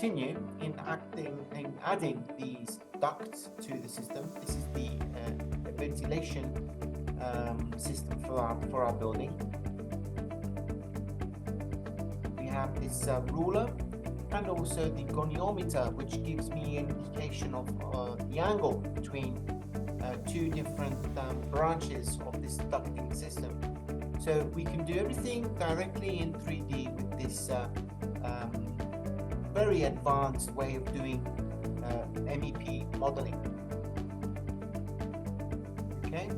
continue in adding these ducts to the system. This is the ventilation system for our building. We have this ruler and also the goniometer, which gives me an indication of the angle between two different branches of this ducting system. So we can do everything directly in 3D with this very advanced way of doing MEP modeling. Okay.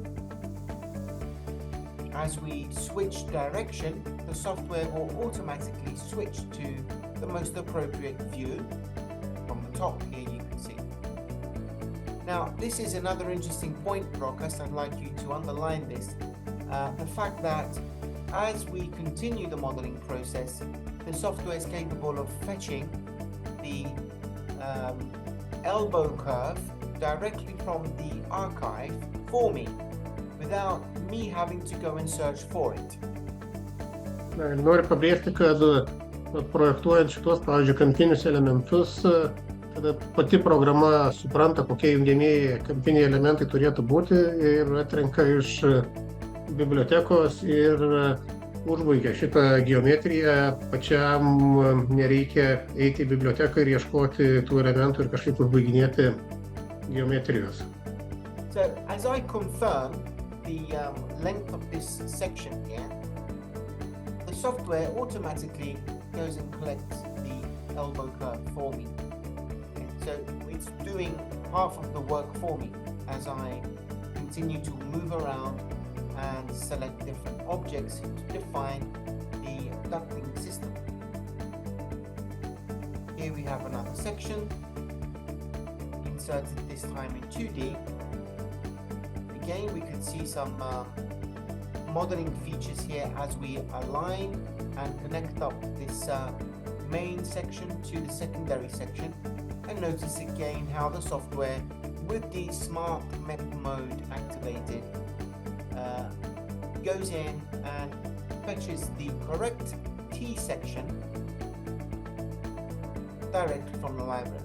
As we switch direction, the software will automatically switch to the most appropriate view. From the top here you can see. Now this is another interesting point, Rokas. I'd like you to underline this. The fact that as we continue the modeling process, the software is capable of fetching the elbow curve directly from the archive for me without me having to go and search for it. Noriu pabrėžti, kad projektuojant šitos, pavyzdžiui, kampinius elementus, tada pati programa supranta, kokie jungiamieji kampiniai elementai turėtų būti ir atrenka iš bibliotekos ir užbaigia šitą geometriją. Pačiam nereikia eiti į biblioteką ir ieškoti tų elementų ir kažkaip užbaiginėti geometrijos. So as I confirm the length of this section here, the software automatically goes and collects the elbow curve for me. Okay, so it's doing half of the work for me as I continue to move around and select different objects to define the ducting system. Here we have another section, inserted this time in 2D. Again, we can see some modeling features here as we align and connect up this main section to the secondary section. And notice again how the software, with the smart MEP mode activated, goes in and fetches the correct T section directly from the library.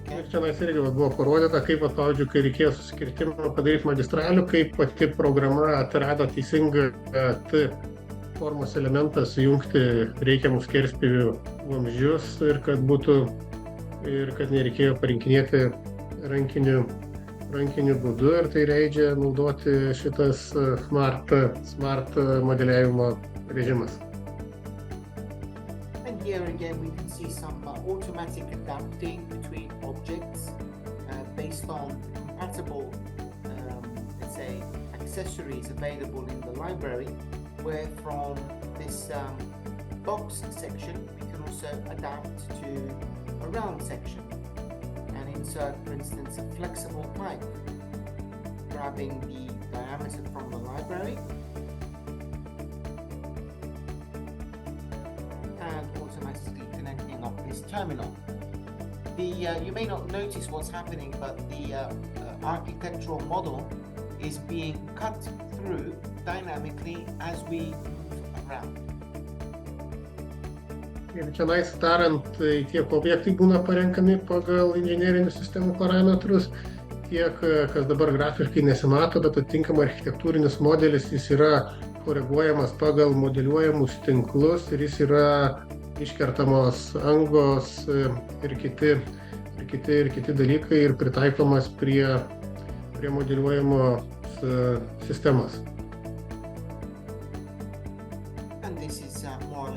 Okay. Ir čia irgi buvo parodyta, kaip, pavyzdžiui, kai reikėjo susikirtimą padaryti magistralių, kaip pati programa atrado teisingą T formos elementą sujungti reikiamus skerspjūvių vamzdžius ir kad nereikėjo parinkinėti rankiniu būdu, ir tai leidžia naudoti šitas smart modeliavimo režimas. And here again we can see some automatic adapting between objects based on compatible, let's say, accessories available in the library, where from this box section we can also adapt to a round section. Insert, for instance, a flexible pipe, grabbing the diameter from the library and automatically connecting up this terminal. You may not notice what's happening, but the architectural model is being cut through dynamically as we move around. Ir čianais darant, tiek objektai būna parenkami pagal inžinerinių sistemų parametrus, tiek, kas dabar grafiškai nesimato, bet atitinkamai architektūrinis modelis, jis yra koreguojamas pagal modeliuojamus tinklus ir jis yra iškertamos angos ir kiti dalykai ir pritaikomas prie modeliuojamos sistemos.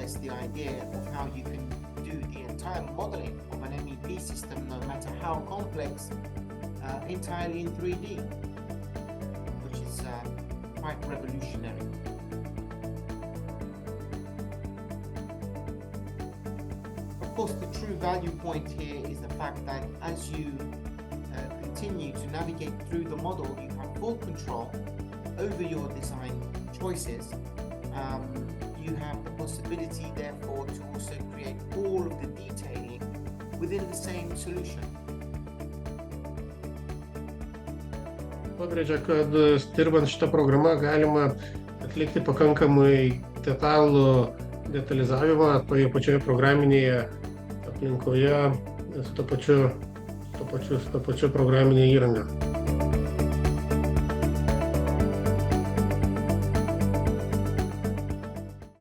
The idea of how you can do the entire modeling of an MEP system, no matter how complex, entirely in 3D, which is quite revolutionary. Of course, the true value point here is the fact that as you continue to navigate through the model, you have full control over your design choices. You have the possibility, therefore, to also create all of the detailing within the same solution. Pabrėžia, kad dirbant šitą programą galima atlikti pakankamai detalų detalizavimą toje pačioje programinėje aplinkoje su ta pačia programinė įranga.